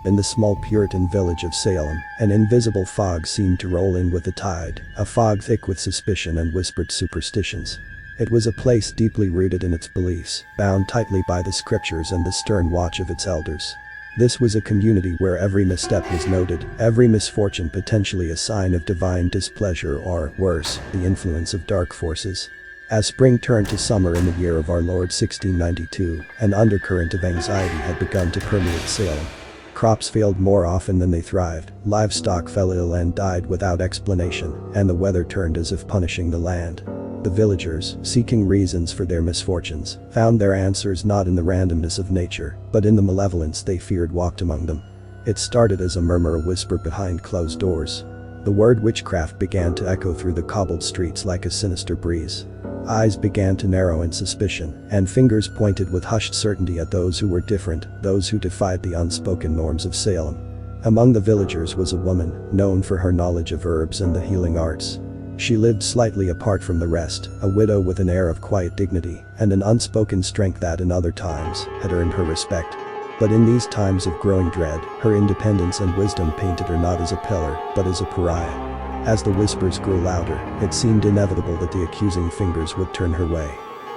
In the small Puritan village of Salem, an invisible fog seemed to roll in with the tide, a fog thick with suspicion and whispered superstitions. It was a place deeply rooted in its beliefs, bound tightly by the scriptures and the stern watch of its elders. This was a community where every misstep was noted, every misfortune potentially a sign of divine displeasure or, worse, the influence of dark forces. As spring turned to summer in the year of our Lord 1692, an undercurrent of anxiety had begun to permeate Salem. Crops failed more often than they thrived, livestock fell ill and died without explanation, and the weather turned as if punishing the land. The villagers, seeking reasons for their misfortunes, found their answers not in the randomness of nature, but in the malevolence they feared walked among them. It started as a murmur, a whisper behind closed doors. The word witchcraft began to echo through the cobbled streets like a sinister breeze. Eyes began to narrow in suspicion, and fingers pointed with hushed certainty at those who were different, those who defied the unspoken norms of Salem. Among the villagers was a woman, known for her knowledge of herbs and the healing arts. She lived slightly apart from the rest, a widow with an air of quiet dignity and an unspoken strength that in other times had earned her respect. But in these times of growing dread, her independence and wisdom painted her not as a pillar, but as a pariah. As the whispers grew louder, it seemed inevitable that the accusing fingers would turn her way.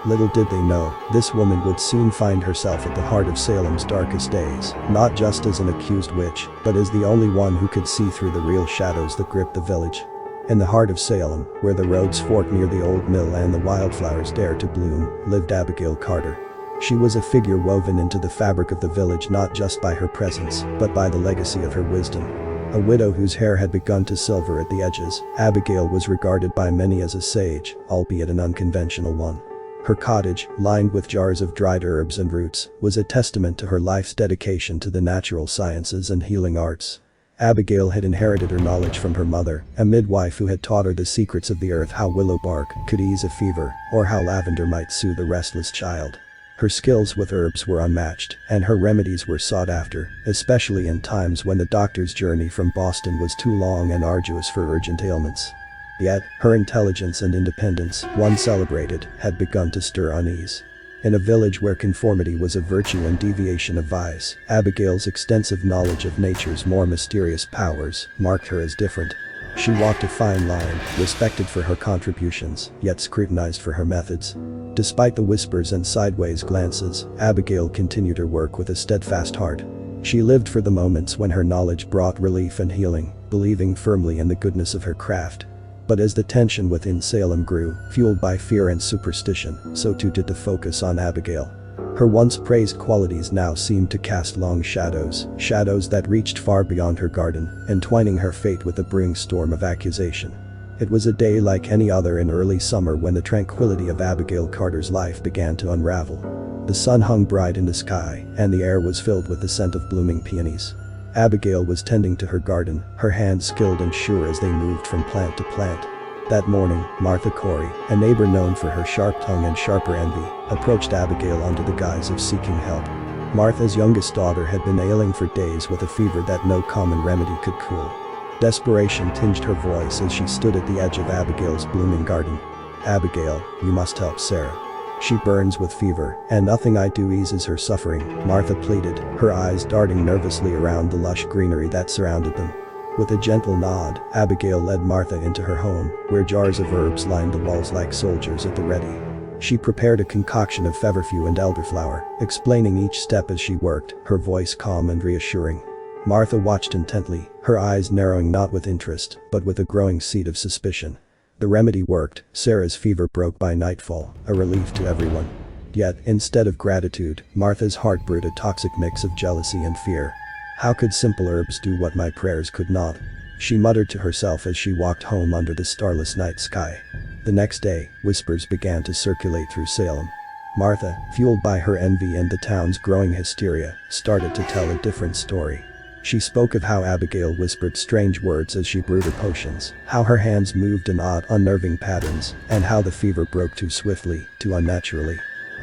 Little did they know, this woman would soon find herself at the heart of Salem's darkest days, not just as an accused witch, but as the only one who could see through the real shadows that gripped the village. In the heart of Salem, where the roads forked near the old mill and the wildflowers dared to bloom, lived Abigail Carter. She was a figure woven into the fabric of the village not just by her presence, but by the legacy of her wisdom. A widow whose hair had begun to silver at the edges, Abigail was regarded by many as a sage, albeit an unconventional one. Her cottage, lined with jars of dried herbs and roots, was a testament to her life's dedication to the natural sciences and healing arts. Abigail had inherited her knowledge from her mother, a midwife who had taught her the secrets of the earth, how willow bark could ease a fever, or how lavender might soothe a restless child. Her skills with herbs were unmatched, and her remedies were sought after, especially in times when the doctor's journey from Boston was too long and arduous for urgent ailments. Yet, her intelligence and independence, once celebrated, had begun to stir unease. In a village where conformity was a virtue and deviation a vice, Abigail's extensive knowledge of nature's more mysterious powers marked her as different. She walked a fine line, respected for her contributions, yet scrutinized for her methods. Despite the whispers and sideways glances, Abigail continued her work with a steadfast heart. She lived for the moments when her knowledge brought relief and healing, believing firmly in the goodness of her craft. But as the tension within Salem grew, fueled by fear and superstition, so too did the focus on Abigail. Her once praised qualities now seemed to cast long shadows, shadows that reached far beyond her garden, entwining her fate with a brewing storm of accusation. It was a day like any other in early summer when the tranquility of Abigail Carter's life began to unravel. The sun hung bright in the sky, and the air was filled with the scent of blooming peonies. Abigail was tending to her garden, her hands skilled and sure as they moved from plant to plant. That morning, Martha Corey, a neighbor known for her sharp tongue and sharper envy, approached Abigail under the guise of seeking help. Martha's youngest daughter had been ailing for days with a fever that no common remedy could cool. Desperation tinged her voice as she stood at the edge of Abigail's blooming garden. "Abigail, you must help Sarah. She burns with fever, and nothing I do eases her suffering," Martha pleaded, her eyes darting nervously around the lush greenery that surrounded them. With a gentle nod, Abigail led Martha into her home, where jars of herbs lined the walls like soldiers at the ready. She prepared a concoction of feverfew and elderflower, explaining each step as she worked, her voice calm and reassuring. Martha watched intently, her eyes narrowing not with interest, but with a growing seed of suspicion. The remedy worked, Sarah's fever broke by nightfall, a relief to everyone. Yet, instead of gratitude, Martha's heart brewed a toxic mix of jealousy and fear. "How could simple herbs do what my prayers could not?" she muttered to herself as she walked home under the starless night sky. The next day, whispers began to circulate through Salem. Martha, fueled by her envy and the town's growing hysteria, started to tell a different story. She spoke of how Abigail whispered strange words as she brewed her potions, how her hands moved in odd, unnerving patterns, and how the fever broke too swiftly, too unnaturally.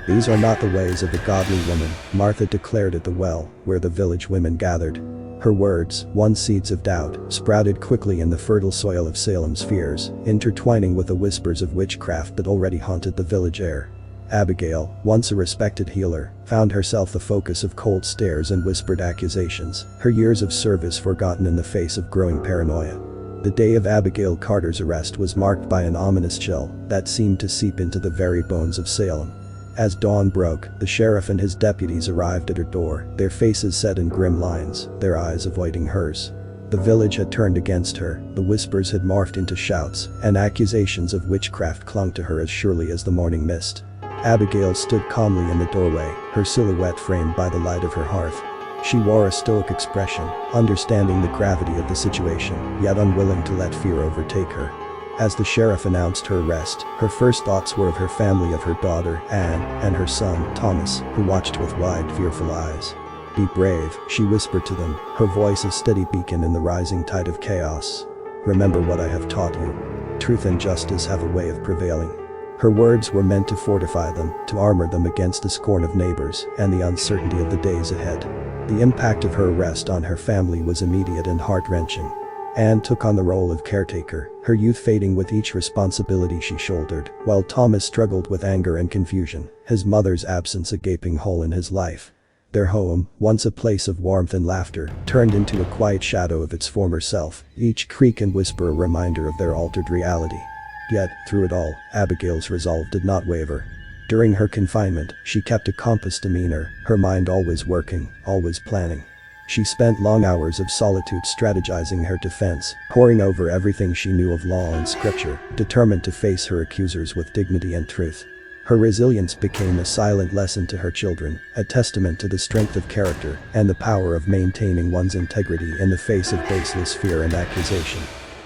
"These are not the ways of a godly woman," Martha declared at the well, where the village women gathered. Her words, once seeds of doubt, sprouted quickly in the fertile soil of Salem's fears, intertwining with the whispers of witchcraft that already haunted the village air. Abigail, once a respected healer, found herself the focus of cold stares and whispered accusations, her years of service forgotten in the face of growing paranoia. The day of Abigail Carter's arrest was marked by an ominous chill that seemed to seep into the very bones of Salem. As dawn broke, the sheriff and his deputies arrived at her door, their faces set in grim lines, their eyes avoiding hers. The village had turned against her, the whispers had morphed into shouts, and accusations of witchcraft clung to her as surely as the morning mist. Abigail stood calmly in the doorway, her silhouette framed by the light of her hearth. She wore a stoic expression, understanding the gravity of the situation, yet unwilling to let fear overtake her. As the sheriff announced her arrest, her first thoughts were of her family, of her daughter, Anne, and her son, Thomas, who watched with wide, fearful eyes. "Be brave," she whispered to them, her voice a steady beacon in the rising tide of chaos. "Remember what I have taught you. Truth and justice have a way of prevailing." Her words were meant to fortify them, to armor them against the scorn of neighbors and the uncertainty of the days ahead. The impact of her arrest on her family was immediate and heart-wrenching. Anne took on the role of caretaker, her youth fading with each responsibility she shouldered, while Thomas struggled with anger and confusion, his mother's absence a gaping hole in his life. Their home, once a place of warmth and laughter, turned into a quiet shadow of its former self, each creak and whisper a reminder of their altered reality. Yet, through it all, Abigail's resolve did not waver. During her confinement, she kept a compass demeanor, her mind always working, always planning. She spent long hours of solitude strategizing her defense, poring over everything she knew of law and scripture, determined to face her accusers with dignity and truth. Her resilience became a silent lesson to her children, a testament to the strength of character and the power of maintaining one's integrity in the face of baseless fear and accusation.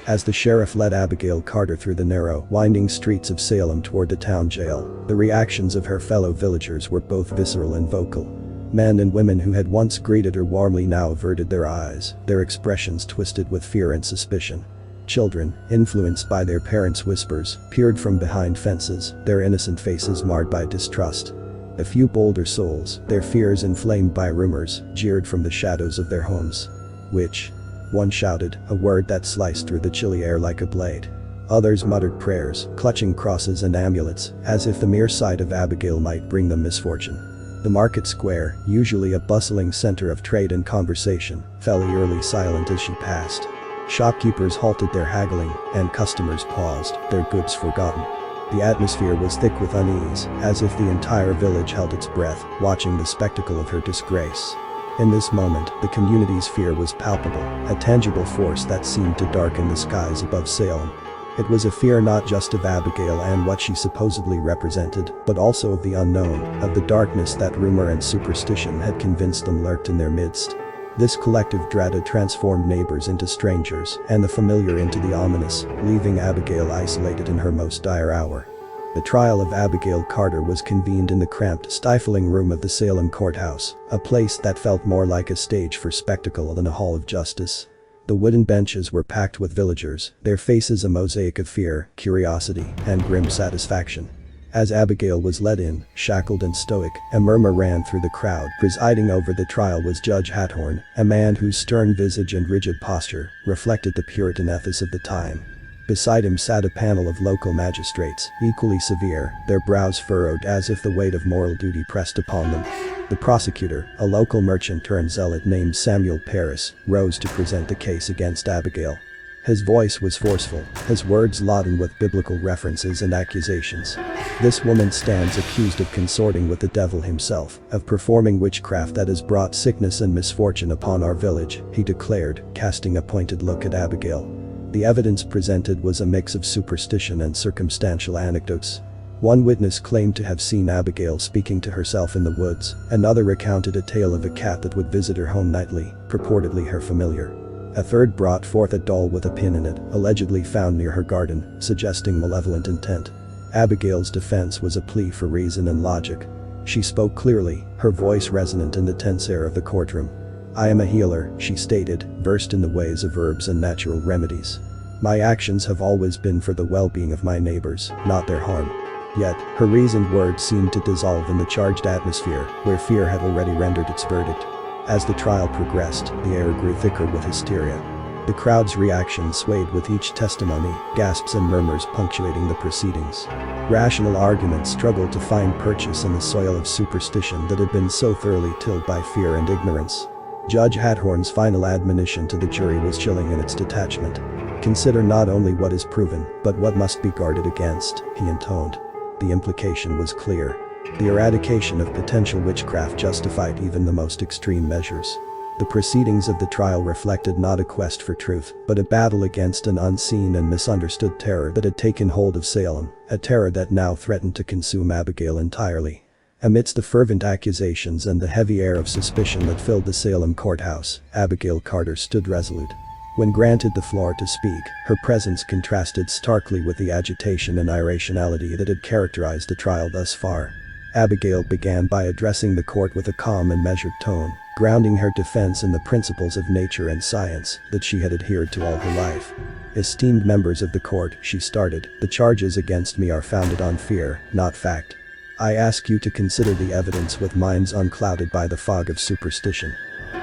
As the sheriff led Abigail Carter through the narrow, winding streets of Salem toward the town jail, the reactions of her fellow villagers were both visceral and vocal. Men and women who had once greeted her warmly now averted their eyes, their expressions twisted with fear and suspicion. Children, influenced by their parents' whispers, peered from behind fences, their innocent faces marred by distrust. A few bolder souls, their fears inflamed by rumors, jeered from the shadows of their homes. "Witch," one shouted, a word that sliced through the chilly air like a blade. Others muttered prayers, clutching crosses and amulets, as if the mere sight of Abigail might bring them misfortune. The market square, usually a bustling center of trade and conversation, fell eerily silent as she passed. Shopkeepers halted their haggling, and customers paused, their goods forgotten. The atmosphere was thick with unease, as if the entire village held its breath, watching the spectacle of her disgrace. In this moment, the community's fear was palpable, a tangible force that seemed to darken the skies above Salem. It was a fear not just of Abigail and what she supposedly represented, but also of the unknown, of the darkness that rumor and superstition had convinced them lurked in their midst. This collective dread had transformed neighbors into strangers, and the familiar into the ominous, leaving Abigail isolated in her most dire hour. The trial of Abigail Carter was convened in the cramped, stifling room of the Salem courthouse, a place that felt more like a stage for spectacle than a hall of justice. The wooden benches were packed with villagers, their faces a mosaic of fear, curiosity, and grim satisfaction. As Abigail was led in, shackled and stoic, a murmur ran through the crowd. Presiding over the trial was Judge Hathorne, a man whose stern visage and rigid posture reflected the Puritan ethos of the time. Beside him sat a panel of local magistrates, equally severe, their brows furrowed as if the weight of moral duty pressed upon them. The prosecutor, a local merchant-turned-zealot named Samuel Parris, rose to present the case against Abigail. His voice was forceful, his words laden with biblical references and accusations. "This woman stands accused of consorting with the devil himself, of performing witchcraft that has brought sickness and misfortune upon our village," he declared, casting a pointed look at Abigail. The evidence presented was a mix of superstition and circumstantial anecdotes. One witness claimed to have seen Abigail speaking to herself in the woods, another recounted a tale of a cat that would visit her home nightly, purportedly her familiar. A third brought forth a doll with a pin in it, allegedly found near her garden, suggesting malevolent intent. Abigail's defense was a plea for reason and logic. She spoke clearly, her voice resonant in the tense air of the courtroom. "I am a healer," she stated, versed in the ways of herbs and natural remedies. "My actions have always been for the well-being of my neighbors, not their harm." Yet, her reasoned words seemed to dissolve in the charged atmosphere, where fear had already rendered its verdict. As the trial progressed, the air grew thicker with hysteria. The crowd's reaction swayed with each testimony, gasps and murmurs punctuating the proceedings. Rational arguments struggled to find purchase in the soil of superstition that had been so thoroughly tilled by fear and ignorance. Judge Hathorn's final admonition to the jury was chilling in its detachment. "Consider not only what is proven, but what must be guarded against," he intoned. The implication was clear. The eradication of potential witchcraft justified even the most extreme measures. The proceedings of the trial reflected not a quest for truth, but a battle against an unseen and misunderstood terror that had taken hold of Salem, a terror that now threatened to consume Abigail entirely. Amidst the fervent accusations and the heavy air of suspicion that filled the Salem courthouse, Abigail Carter stood resolute. When granted the floor to speak, her presence contrasted starkly with the agitation and irrationality that had characterized the trial thus far. Abigail began by addressing the court with a calm and measured tone, grounding her defense in the principles of nature and science that she had adhered to all her life. "Esteemed members of the court," she started, "the charges against me are founded on fear, not fact. I ask you to consider the evidence with minds unclouded by the fog of superstition."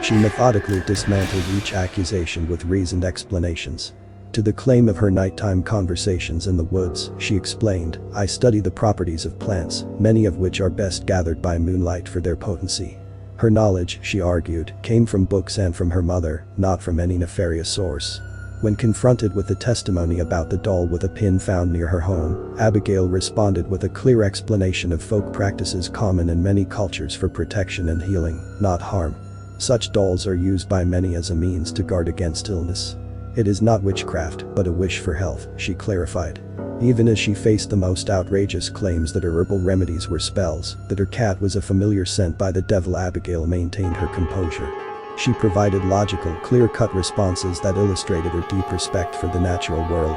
She methodically dismantled each accusation with reasoned explanations. To the claim of her nighttime conversations in the woods, she explained, "I study the properties of plants, many of which are best gathered by moonlight for their potency." Her knowledge, she argued, came from books and from her mother, not from any nefarious source. When confronted with the testimony about the doll with a pin found near her home, Abigail responded with a clear explanation of folk practices common in many cultures for protection and healing, not harm. Such dolls are used by many as a means to guard against illness. "It is not witchcraft, but a wish for health," she clarified. Even as she faced the most outrageous claims that her herbal remedies were spells, that her cat was a familiar sent by the devil, Abigail maintained her composure. She provided logical, clear-cut responses that illustrated her deep respect for the natural world.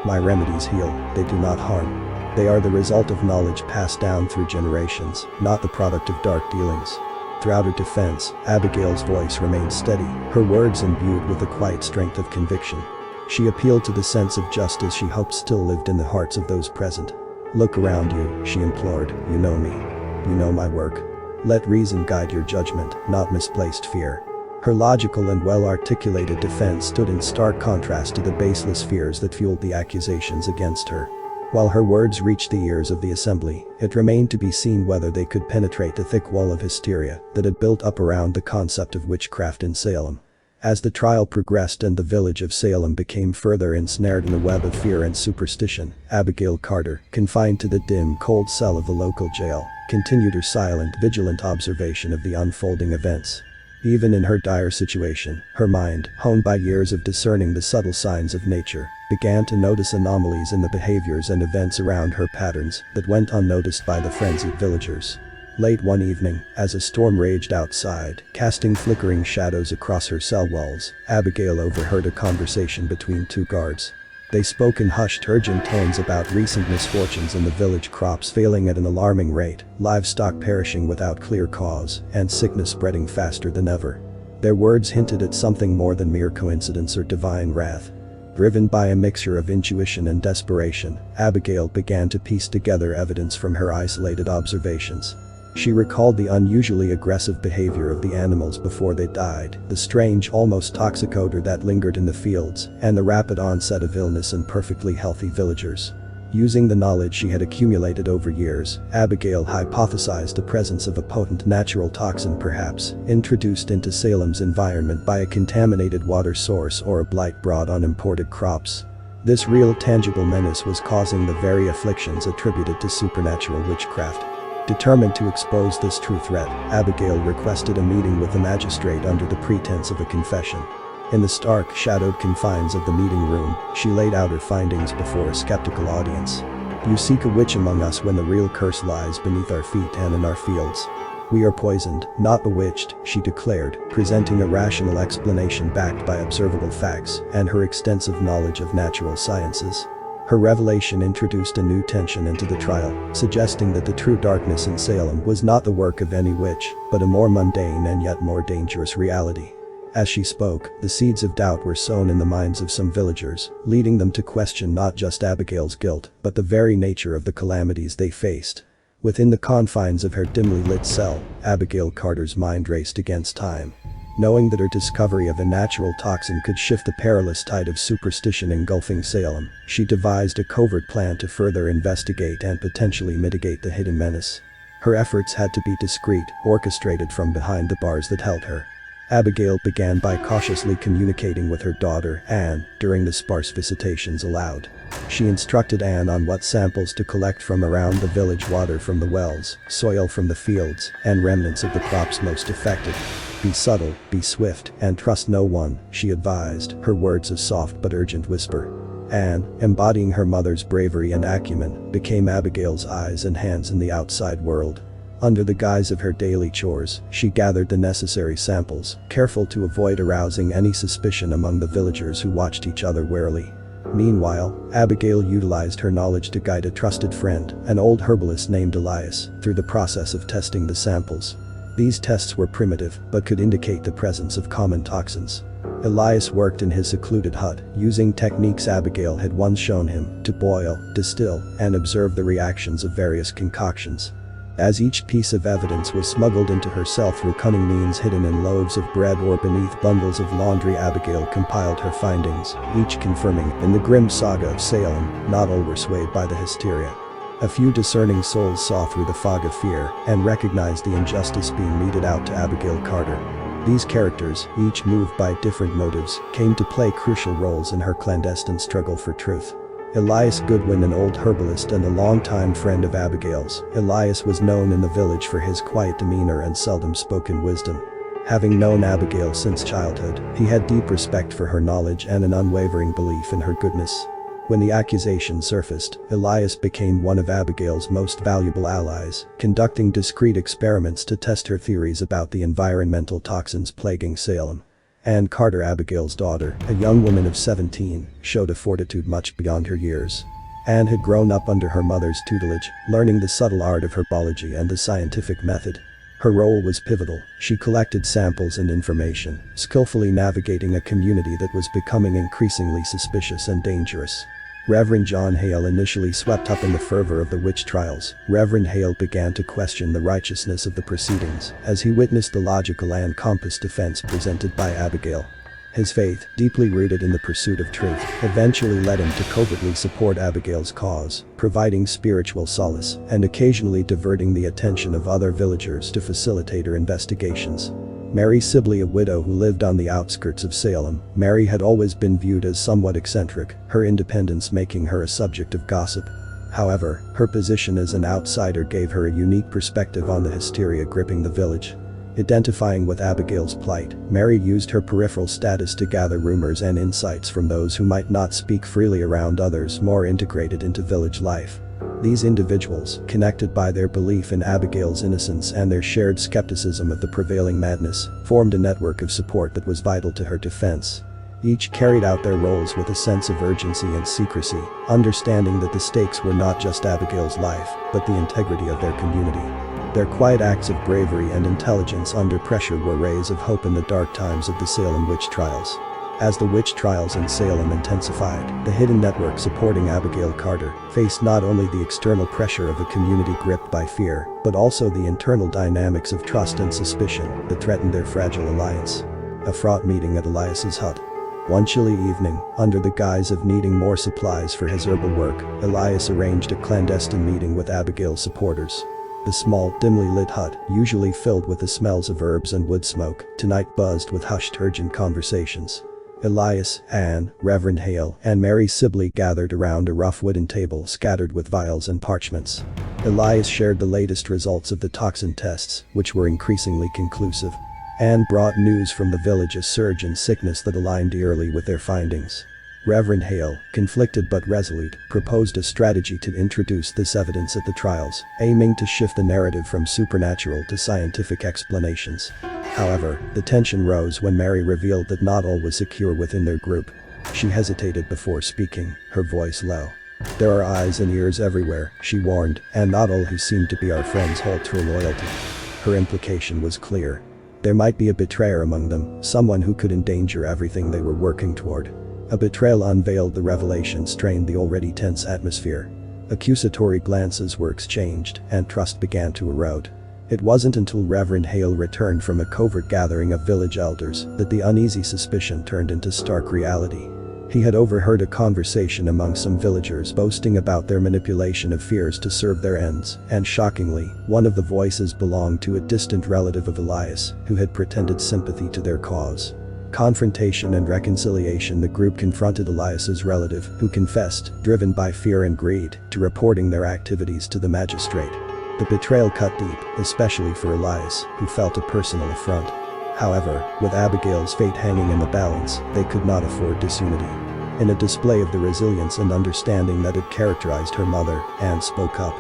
"My remedies heal, they do not harm. They are the result of knowledge passed down through generations, not the product of dark dealings." Throughout her defense, Abigail's voice remained steady, her words imbued with the quiet strength of conviction. She appealed to the sense of justice she hoped still lived in the hearts of those present. "Look around you," she implored, "you know me. You know my work. Let reason guide your judgment, not misplaced fear." Her logical and well-articulated defense stood in stark contrast to the baseless fears that fueled the accusations against her. While her words reached the ears of the assembly, it remained to be seen whether they could penetrate the thick wall of hysteria that had built up around the concept of witchcraft in Salem. As the trial progressed and the village of Salem became further ensnared in a web of fear and superstition, Abigail Carter, confined to the dim, cold cell of the local jail, continued her silent, vigilant observation of the unfolding events. Even in her dire situation, her mind, honed by years of discerning the subtle signs of nature, began to notice anomalies in the behaviors and events around her, patterns that went unnoticed by the frenzied villagers. Late one evening, as a storm raged outside, casting flickering shadows across her cell walls, Abigail overheard a conversation between two guards. They spoke in hushed, urgent tones about recent misfortunes in the village, crops failing at an alarming rate, livestock perishing without clear cause, and sickness spreading faster than ever. Their words hinted at something more than mere coincidence or divine wrath. Driven by a mixture of intuition and desperation, Abigail began to piece together evidence from her isolated observations. She recalled the unusually aggressive behavior of the animals before they died, the strange, almost toxic odor that lingered in the fields, and the rapid onset of illness in perfectly healthy villagers. Using the knowledge she had accumulated over years, Abigail hypothesized the presence of a potent natural toxin, perhaps introduced into Salem's environment by a contaminated water source or a blight brought on imported crops. This real, tangible menace was causing the very afflictions attributed to supernatural witchcraft. Determined to expose this true threat, Abigail requested a meeting with the magistrate under the pretense of a confession. In the stark, shadowed confines of the meeting room, she laid out her findings before a skeptical audience. "You seek a witch among us when the real curse lies beneath our feet and in our fields. We are poisoned, not bewitched," she declared, presenting a rational explanation backed by observable facts and her extensive knowledge of natural sciences. Her revelation introduced a new tension into the trial, suggesting that the true darkness in Salem was not the work of any witch, but a more mundane and yet more dangerous reality. As she spoke, the seeds of doubt were sown in the minds of some villagers, leading them to question not just Abigail's guilt, but the very nature of the calamities they faced. Within the confines of her dimly lit cell, Abigail Carter's mind raced against time. Knowing that her discovery of a natural toxin could shift the perilous tide of superstition engulfing Salem, she devised a covert plan to further investigate and potentially mitigate the hidden menace. Her efforts had to be discreet, orchestrated from behind the bars that held her. Abigail began by cautiously communicating with her daughter, Anne, during the sparse visitations allowed. She instructed Anne on what samples to collect from around the village: water from the wells, soil from the fields, and remnants of the crops most affected. Be subtle, be swift, and trust no one, she advised, her words a soft but urgent whisper. Anne, embodying her mother's bravery and acumen, became Abigail's eyes and hands in the outside world. Under the guise of her daily chores, she gathered the necessary samples, careful to avoid arousing any suspicion among the villagers who watched each other warily. Meanwhile, Abigail utilized her knowledge to guide a trusted friend, an old herbalist named Elias, through the process of testing the samples. These tests were primitive, but could indicate the presence of common toxins. Elias worked in his secluded hut, using techniques Abigail had once shown him, to boil, distill, and observe the reactions of various concoctions. As each piece of evidence was smuggled into her cell through cunning means hidden in loaves of bread or beneath bundles of laundry, Abigail compiled her findings, each confirming, in the grim saga of Salem, not all were swayed by the hysteria. A few discerning souls saw through the fog of fear and recognized the injustice being meted out to Abigail Carter. These characters, each moved by different motives, came to play crucial roles in her clandestine struggle for truth. Elias Goodwin, an old herbalist and a longtime friend of Abigail's, Elias was known in the village for his quiet demeanor and seldom spoken wisdom. Having known Abigail since childhood, he had deep respect for her knowledge and an unwavering belief in her goodness. When the accusation surfaced, Elias became one of Abigail's most valuable allies, conducting discreet experiments to test her theories about the environmental toxins plaguing Salem. Anne Carter, Abigail's daughter, a young woman of 17, showed a fortitude much beyond her years. Anne had grown up under her mother's tutelage, learning the subtle art of herbology and the scientific method. Her role was pivotal. She collected samples and information, skillfully navigating a community that was becoming increasingly suspicious and dangerous. Reverend John Hale initially swept up in the fervor of the witch trials. Reverend Hale began to question the righteousness of the proceedings as he witnessed the logical and compass defense presented by Abigail. His faith, deeply rooted in the pursuit of truth, eventually led him to covertly support Abigail's cause, providing spiritual solace and occasionally diverting the attention of other villagers to facilitate her investigations. Mary Sibley, a widow who lived on the outskirts of Salem, Mary had always been viewed as somewhat eccentric, her independence making her a subject of gossip. However, her position as an outsider gave her a unique perspective on the hysteria gripping the village. Identifying with Abigail's plight, Mary used her peripheral status to gather rumors and insights from those who might not speak freely around others more integrated into village life. These individuals, connected by their belief in Abigail's innocence and their shared skepticism of the prevailing madness, formed a network of support that was vital to her defense. Each carried out their roles with a sense of urgency and secrecy, understanding that the stakes were not just Abigail's life, but the integrity of their community. Their quiet acts of bravery and intelligence under pressure were rays of hope in the dark times of the Salem witch trials. As the witch trials in Salem intensified, the hidden network supporting Abigail Carter faced not only the external pressure of a community gripped by fear, but also the internal dynamics of trust and suspicion that threatened their fragile alliance. A fraught meeting at Elias's hut. One chilly evening, under the guise of needing more supplies for his herbal work, Elias arranged a clandestine meeting with Abigail's supporters. The small, dimly lit hut, usually filled with the smells of herbs and wood smoke, tonight buzzed with hushed, urgent conversations. Elias, Anne, Reverend Hale, and Mary Sibley gathered around a rough wooden table scattered with vials and parchments. Elias shared the latest results of the toxin tests, which were increasingly conclusive. Anne brought news from the village, a surge in sickness that aligned eerily with their findings. Reverend Hale, conflicted but resolute, proposed a strategy to introduce this evidence at the trials, aiming to shift the narrative from supernatural to scientific explanations. However, the tension rose when Mary revealed that not all was secure within their group. She hesitated before speaking, her voice low. "There are eyes and ears everywhere," she warned, "and not all who seem to be our friends hold true loyalty." Her implication was clear. There might be a betrayer among them, someone who could endanger everything they were working toward. A betrayal unveiled, the revelation strained the already tense atmosphere. Accusatory glances were exchanged, and trust began to erode. It wasn't until Reverend Hale returned from a covert gathering of village elders that the uneasy suspicion turned into stark reality. He had overheard a conversation among some villagers boasting about their manipulation of fears to serve their ends, and shockingly, one of the voices belonged to a distant relative of Elias who had pretended sympathy to their cause. Confrontation and reconciliation. The group confronted Elias's relative, who confessed, driven by fear and greed, to reporting their activities to the magistrate. The betrayal cut deep, especially for Elias, who felt a personal affront. However, with Abigail's fate hanging in the balance, they could not afford disunity. In a display of the resilience and understanding that had characterized her mother, Anne spoke up.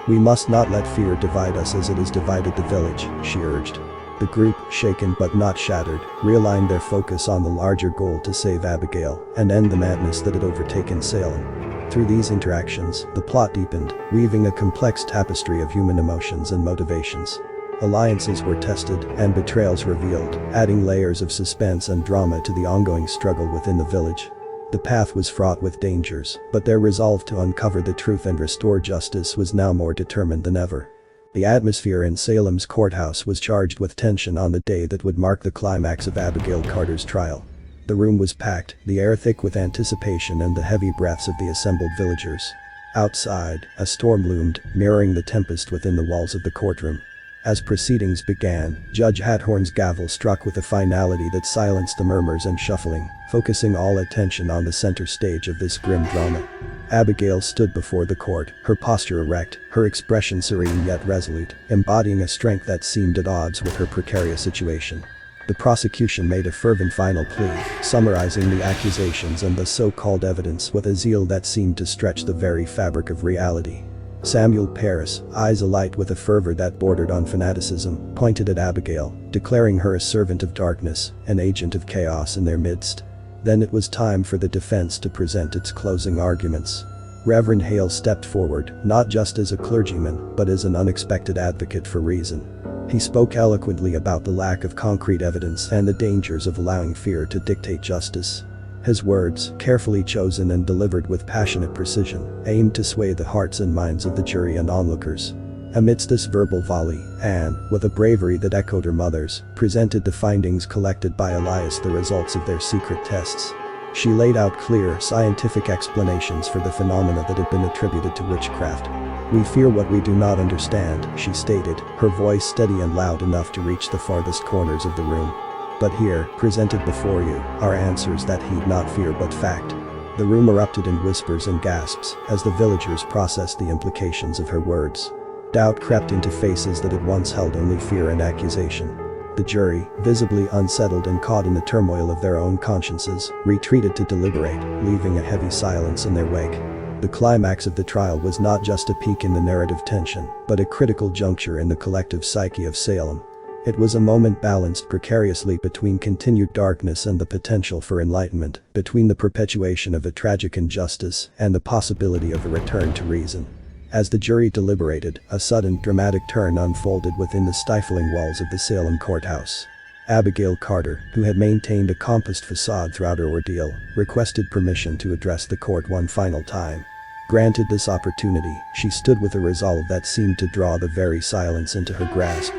"We must not let fear divide us as it has divided the village," she urged. The group, shaken but not shattered, realigned their focus on the larger goal to save Abigail and end the madness that had overtaken Salem. Through these interactions, the plot deepened, weaving a complex tapestry of human emotions and motivations. Alliances were tested and betrayals revealed, adding layers of suspense and drama to the ongoing struggle within the village. The path was fraught with dangers, but their resolve to uncover the truth and restore justice was now more determined than ever. The atmosphere in Salem's courthouse was charged with tension on the day that would mark the climax of Abigail Carter's trial. The room was packed, the air thick with anticipation and the heavy breaths of the assembled villagers. Outside, a storm loomed, mirroring the tempest within the walls of the courtroom. As proceedings began, Judge Hathorn's gavel struck with a finality that silenced the murmurs and shuffling, focusing all attention on the center stage of this grim drama. Abigail stood before the court, her posture erect, her expression serene yet resolute, embodying a strength that seemed at odds with her precarious situation. The prosecution made a fervent final plea, summarizing the accusations and the so-called evidence with a zeal that seemed to stretch the very fabric of reality. Samuel Paris, eyes alight with a fervor that bordered on fanaticism, pointed at Abigail, declaring her a servant of darkness, an agent of chaos in their midst. Then it was time for the defense to present its closing arguments. Reverend Hale stepped forward, not just as a clergyman, but as an unexpected advocate for reason. He spoke eloquently about the lack of concrete evidence and the dangers of allowing fear to dictate justice. His words, carefully chosen and delivered with passionate precision, aimed to sway the hearts and minds of the jury and onlookers. Amidst this verbal volley, Anne, with a bravery that echoed her mother's, presented the findings collected by Elias, the results of their secret tests. She laid out clear, scientific explanations for the phenomena that had been attributed to witchcraft. "We fear what we do not understand," she stated, her voice steady and loud enough to reach the farthest corners of the room. "But here, presented before you, are answers that heed not fear but fact." The room erupted in whispers and gasps as the villagers processed the implications of her words. Doubt crept into faces that had once held only fear and accusation. The jury, visibly unsettled and caught in the turmoil of their own consciences, retreated to deliberate, leaving a heavy silence in their wake. The climax of the trial was not just a peak in the narrative tension, but a critical juncture in the collective psyche of Salem. It was a moment balanced precariously between continued darkness and the potential for enlightenment, between the perpetuation of a tragic injustice and the possibility of a return to reason. As the jury deliberated, a sudden, dramatic turn unfolded within the stifling walls of the Salem courthouse. Abigail Carter, who had maintained a composed facade throughout her ordeal, requested permission to address the court one final time. Granted this opportunity, she stood with a resolve that seemed to draw the very silence into her grasp.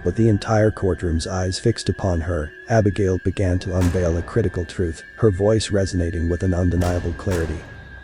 With the entire courtroom's eyes fixed upon her, Abigail began to unveil a critical truth, her voice resonating with an undeniable clarity.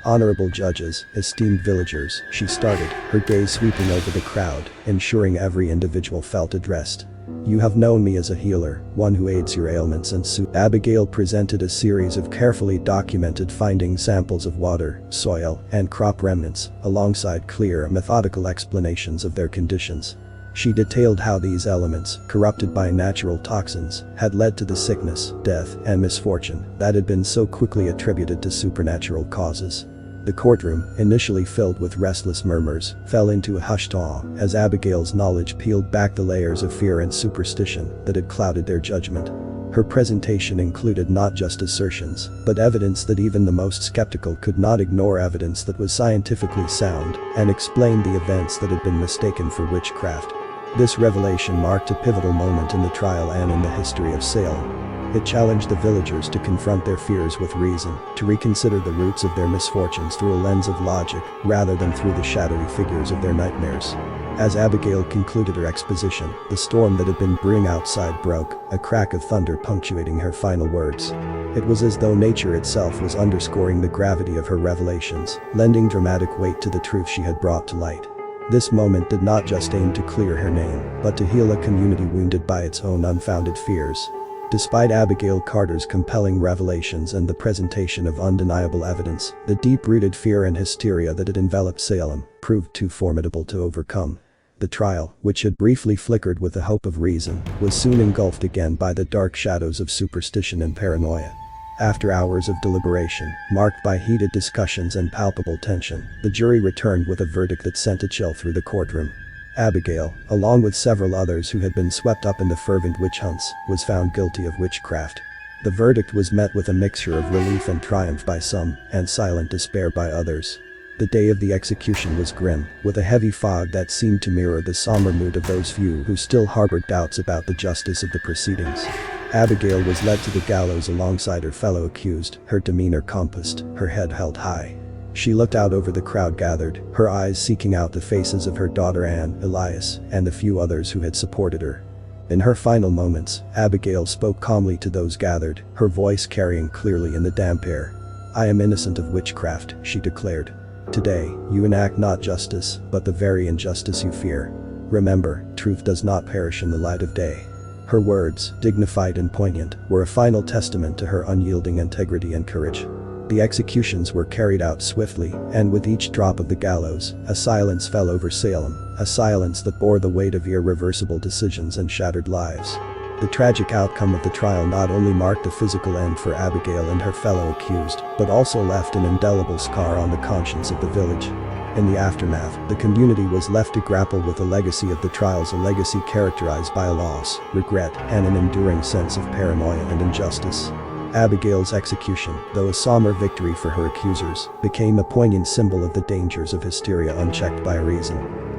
"Honorable judges, esteemed villagers," she started, her gaze sweeping over the crowd, ensuring every individual felt addressed. "You have known me as a healer, one who aids your ailments and Abigail presented a series of carefully documented findings, samples of water, soil, and crop remnants, alongside clear, methodical explanations of their conditions. She detailed how these elements, corrupted by natural toxins, had led to the sickness, death, and misfortune that had been so quickly attributed to supernatural causes. The courtroom, initially filled with restless murmurs, fell into a hushed awe as Abigail's knowledge peeled back the layers of fear and superstition that had clouded their judgment. Her presentation included not just assertions, but evidence that even the most skeptical could not ignore, evidence that was scientifically sound and explained the events that had been mistaken for witchcraft. This revelation marked a pivotal moment in the trial and in the history of Salem. It challenged the villagers to confront their fears with reason, to reconsider the roots of their misfortunes through a lens of logic rather than through the shadowy figures of their nightmares. As Abigail concluded her exposition, the storm that had been brewing outside broke, a crack of thunder punctuating her final words. It was as though nature itself was underscoring the gravity of her revelations, lending dramatic weight to the truth she had brought to light. This moment did not just aim to clear her name, but to heal a community wounded by its own unfounded fears. Despite Abigail Carter's compelling revelations and the presentation of undeniable evidence, the deep-rooted fear and hysteria that had enveloped Salem proved too formidable to overcome. The trial, which had briefly flickered with the hope of reason, was soon engulfed again by the dark shadows of superstition and paranoia. After hours of deliberation, marked by heated discussions and palpable tension, the jury returned with a verdict that sent a chill through the courtroom. Abigail, along with several others who had been swept up in the fervent witch hunts, was found guilty of witchcraft. The verdict was met with a mixture of relief and triumph by some, and silent despair by others. The day of the execution was grim, with a heavy fog that seemed to mirror the somber mood of those few who still harbored doubts about the justice of the proceedings. Abigail was led to the gallows alongside her fellow accused, her demeanor compassed, her head held high. She looked out over the crowd gathered, her eyes seeking out the faces of her daughter Anne, Elias, and the few others who had supported her. In her final moments, Abigail spoke calmly to those gathered, her voice carrying clearly in the damp air. "I am innocent of witchcraft," she declared. "Today, you enact not justice, but the very injustice you fear. Remember, truth does not perish in the light of day." Her words, dignified and poignant, were a final testament to her unyielding integrity and courage. The executions were carried out swiftly, and with each drop of the gallows, a silence fell over Salem, a silence that bore the weight of irreversible decisions and shattered lives. The tragic outcome of the trial not only marked the physical end for Abigail and her fellow accused, but also left an indelible scar on the conscience of the village. In the aftermath, the community was left to grapple with the legacy of the trials, a legacy characterized by loss, regret, and an enduring sense of paranoia and injustice. Abigail's execution, though a somber victory for her accusers, became a poignant symbol of the dangers of hysteria unchecked by reason.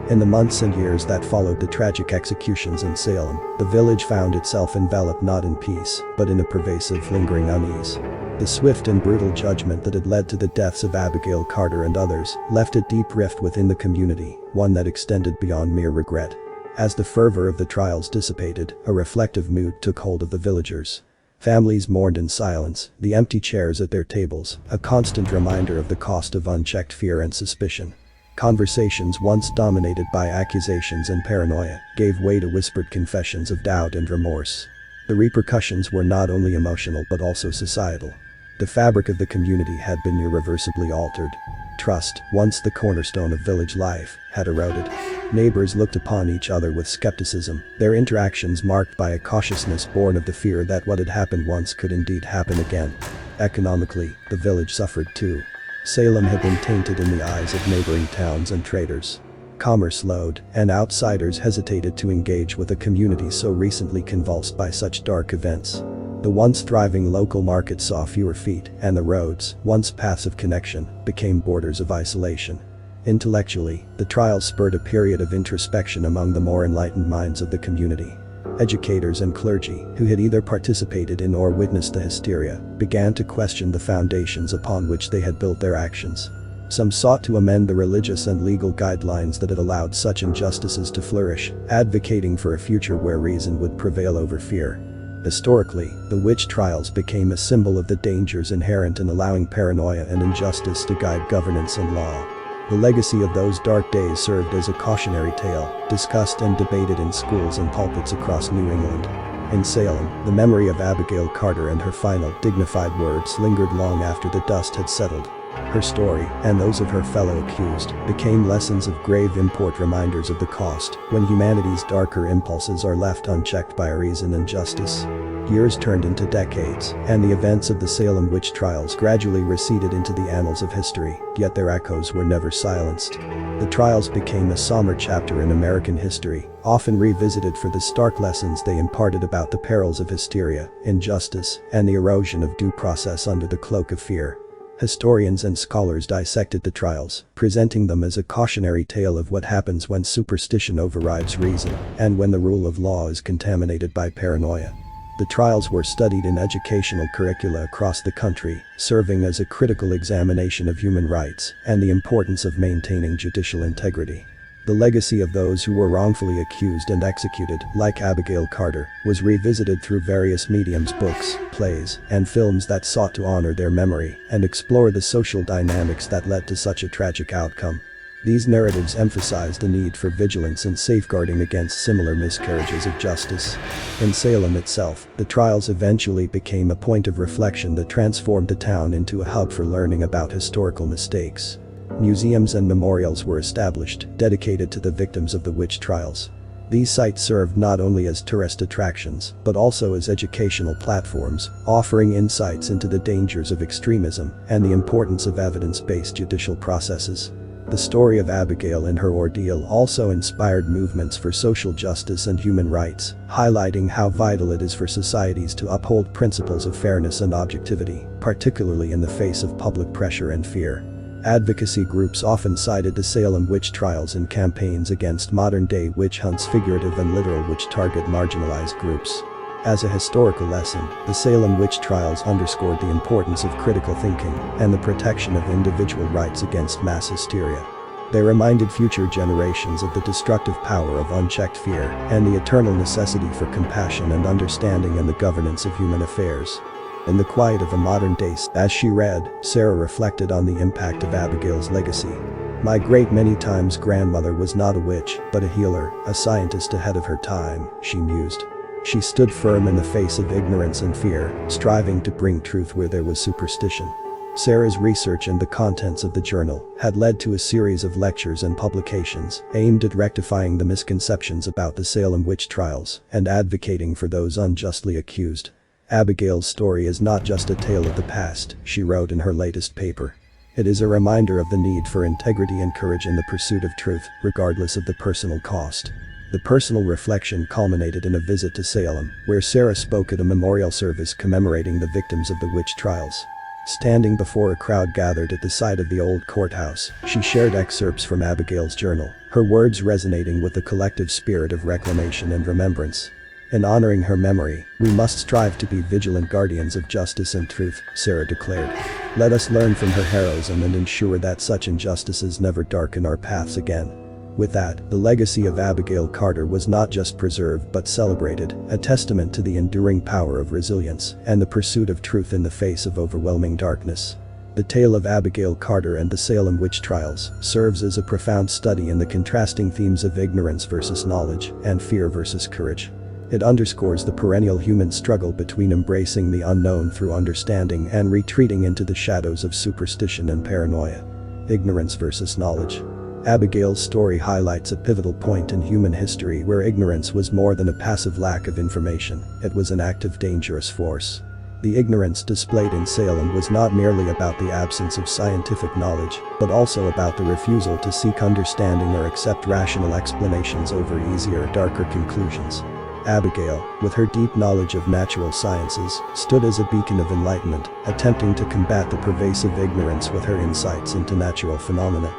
In the months and years that followed the tragic executions in Salem, the village found itself enveloped not in peace, but in a pervasive, lingering unease. The swift and brutal judgment that had led to the deaths of Abigail Carter and others left a deep rift within the community, one that extended beyond mere regret. As the fervor of the trials dissipated, a reflective mood took hold of the villagers. Families mourned in silence, the empty chairs at their tables, a constant reminder of the cost of unchecked fear and suspicion. Conversations once dominated by accusations and paranoia gave way to whispered confessions of doubt and remorse. The repercussions were not only emotional but also societal. The fabric of the community had been irreversibly altered. Trust, once the cornerstone of village life, had eroded. Neighbors looked upon each other with skepticism, their interactions marked by a cautiousness born of the fear that what had happened once could indeed happen again. Economically, the village suffered too. Salem had been tainted in the eyes of neighboring towns and traders. Commerce slowed, and outsiders hesitated to engage with a community so recently convulsed by such dark events. The once thriving local market saw fewer feet, and the roads, once paths of connection, became borders of isolation. Intellectually, the trials spurred a period of introspection among the more enlightened minds of the community. Educators and clergy, who had either participated in or witnessed the hysteria, began to question the foundations upon which they had built their actions. Some sought to amend the religious and legal guidelines that had allowed such injustices to flourish, advocating for a future where reason would prevail over fear. Historically, the witch trials became a symbol of the dangers inherent in allowing paranoia and injustice to guide governance and law. The legacy of those dark days served as a cautionary tale, discussed and debated in schools and pulpits across New England. In Salem, the memory of Abigail Carter and her final, dignified words lingered long after the dust had settled. Her story, and those of her fellow accused, became lessons of grave import, reminders of the cost when humanity's darker impulses are left unchecked by reason and justice. Years turned into decades, and the events of the Salem witch trials gradually receded into the annals of history, yet their echoes were never silenced. The trials became a somber chapter in American history, often revisited for the stark lessons they imparted about the perils of hysteria, injustice, and the erosion of due process under the cloak of fear. Historians and scholars dissected the trials, presenting them as a cautionary tale of what happens when superstition overrides reason, and when the rule of law is contaminated by paranoia. The trials were studied in educational curricula across the country, serving as a critical examination of human rights and the importance of maintaining judicial integrity. The legacy of those who were wrongfully accused and executed, like Abigail Carter, was revisited through various mediums, books, plays, and films that sought to honor their memory and explore the social dynamics that led to such a tragic outcome. These narratives emphasize the need for vigilance and safeguarding against similar miscarriages of justice. In Salem itself, the trials eventually became a point of reflection that transformed the town into a hub for learning about historical mistakes. Museums and memorials were established, dedicated to the victims of the witch trials. These sites served not only as tourist attractions, but also as educational platforms, offering insights into the dangers of extremism and the importance of evidence-based judicial processes. The story of Abigail and her ordeal also inspired movements for social justice and human rights, highlighting how vital it is for societies to uphold principles of fairness and objectivity, particularly in the face of public pressure and fear. Advocacy groups often cited the Salem witch trials in campaigns against modern-day witch hunts, figurative and literal, which target marginalized groups. As a historical lesson, the Salem witch trials underscored the importance of critical thinking and the protection of individual rights against mass hysteria. They reminded future generations of the destructive power of unchecked fear and the eternal necessity for compassion and understanding in the governance of human affairs. In the quiet of a modern day, as she read, Sarah reflected on the impact of Abigail's legacy. "My great many times grandmother was not a witch, but a healer, a scientist ahead of her time," she mused. She stood firm in the face of ignorance and fear, striving to bring truth where there was superstition. Sarah's research and the contents of the journal had led to a series of lectures and publications aimed at rectifying the misconceptions about the Salem witch trials and advocating for those unjustly accused. "Abigail's story is not just a tale of the past," she wrote in her latest paper. "It is a reminder of the need for integrity and courage in the pursuit of truth, regardless of the personal cost." The personal reflection culminated in a visit to Salem, where Sarah spoke at a memorial service commemorating the victims of the witch trials. Standing before a crowd gathered at the site of the old courthouse, she shared excerpts from Abigail's journal, her words resonating with the collective spirit of reclamation and remembrance. "In honoring her memory, we must strive to be vigilant guardians of justice and truth," Sarah declared. "Let us learn from her heroism and ensure that such injustices never darken our paths again." With that, the legacy of Abigail Carter was not just preserved but celebrated, a testament to the enduring power of resilience and the pursuit of truth in the face of overwhelming darkness. The tale of Abigail Carter and the Salem witch trials serves as a profound study in the contrasting themes of ignorance versus knowledge and fear versus courage. It underscores the perennial human struggle between embracing the unknown through understanding and retreating into the shadows of superstition and paranoia. Ignorance versus knowledge. Abigail's story highlights a pivotal point in human history where ignorance was more than a passive lack of information, it was an active, dangerous force. The ignorance displayed in Salem was not merely about the absence of scientific knowledge, but also about the refusal to seek understanding or accept rational explanations over easier, darker conclusions. Abigail, with her deep knowledge of natural sciences, stood as a beacon of enlightenment, attempting to combat the pervasive ignorance with her insights into natural phenomena.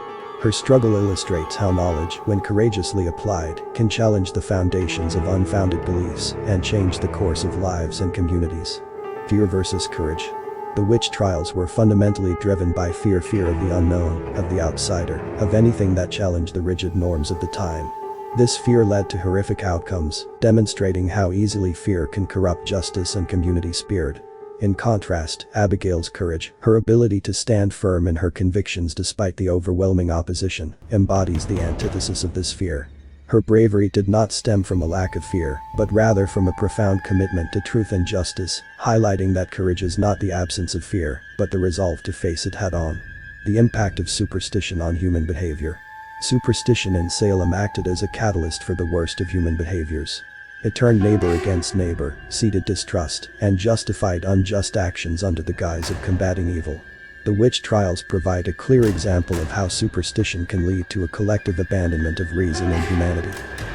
Her struggle illustrates how knowledge, when courageously applied, can challenge the foundations of unfounded beliefs and change the course of lives and communities. Fear versus courage. The witch trials were fundamentally driven by fear of the unknown, of the outsider, of anything that challenged the rigid norms of the time. This fear led to horrific outcomes, demonstrating how easily fear can corrupt justice and community spirit. In contrast, Abigail's courage, her ability to stand firm in her convictions despite the overwhelming opposition, embodies the antithesis of this fear. Her bravery did not stem from a lack of fear, but rather from a profound commitment to truth and justice, highlighting that courage is not the absence of fear, but the resolve to face it head-on. The impact of superstition on human behavior. Superstition in Salem acted as a catalyst for the worst of human behaviors. It turned neighbor against neighbor, seeded distrust, and justified unjust actions under the guise of combating evil. The witch trials provide a clear example of how superstition can lead to a collective abandonment of reason and humanity.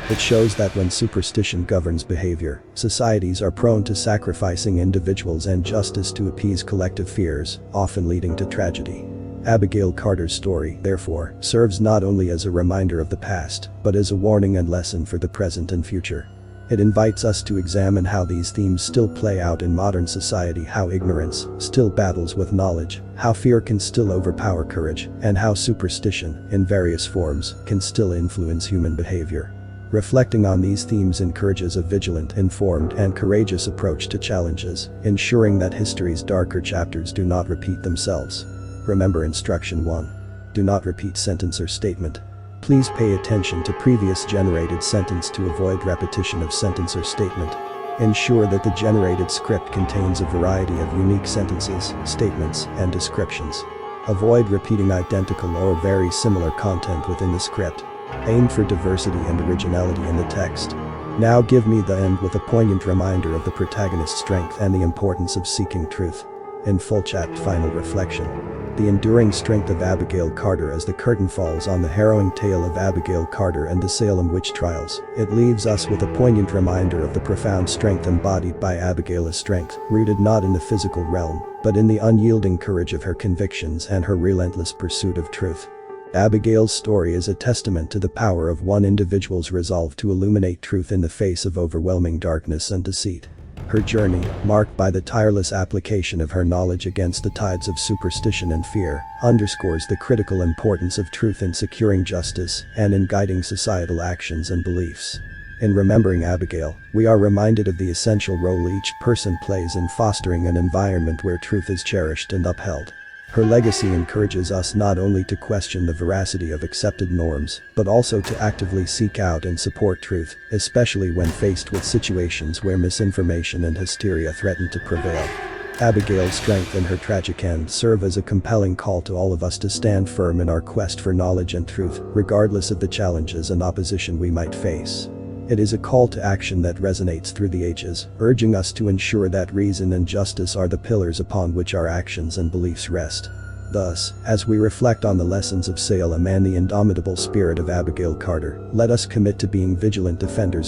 It shows that when superstition governs behavior, societies are prone to sacrificing individuals and justice to appease collective fears, often leading to tragedy. Abigail Carter's story, therefore, serves not only as a reminder of the past, but as a warning and lesson for the present and future. It invites us to examine how these themes still play out in modern society, how ignorance still battles with knowledge, how fear can still overpower courage, and how superstition, in various forms, can still influence human behavior. Reflecting on these themes encourages a vigilant, informed, and courageous approach to challenges, ensuring that history's darker chapters do not repeat themselves. Remember Instruction 1. Do not repeat sentence or statement. Please pay attention to previous generated sentence to avoid repetition of sentence or statement. Ensure that the generated script contains a variety of unique sentences, statements, and descriptions. Avoid repeating identical or very similar content within the script. Aim for diversity and originality in the text. Now give me the end with a poignant reminder of the protagonist's strength and the importance of seeking truth. In full chat, final reflection. The enduring strength of Abigail Carter. As the curtain falls on the harrowing tale of Abigail Carter and the Salem witch trials, it leaves us with a poignant reminder of the profound strength embodied by Abigail's strength, rooted not in the physical realm, but in the unyielding courage of her convictions and her relentless pursuit of truth. Abigail's story is a testament to the power of one individual's resolve to illuminate truth in the face of overwhelming darkness and deceit. Her journey, marked by the tireless application of her knowledge against the tides of superstition and fear, underscores the critical importance of truth in securing justice and in guiding societal actions and beliefs. In remembering Abigail, we are reminded of the essential role each person plays in fostering an environment where truth is cherished and upheld. Her legacy encourages us not only to question the veracity of accepted norms, but also to actively seek out and support truth, especially when faced with situations where misinformation and hysteria threaten to prevail. Abigail's strength and her tragic end serve as a compelling call to all of us to stand firm in our quest for knowledge and truth, regardless of the challenges and opposition we might face. It is a call to action that resonates through the ages, urging us to ensure that reason and justice are the pillars upon which our actions and beliefs rest. Thus, as we reflect on the lessons of Salem and the indomitable spirit of Abigail Carter, let us commit to being vigilant defenders of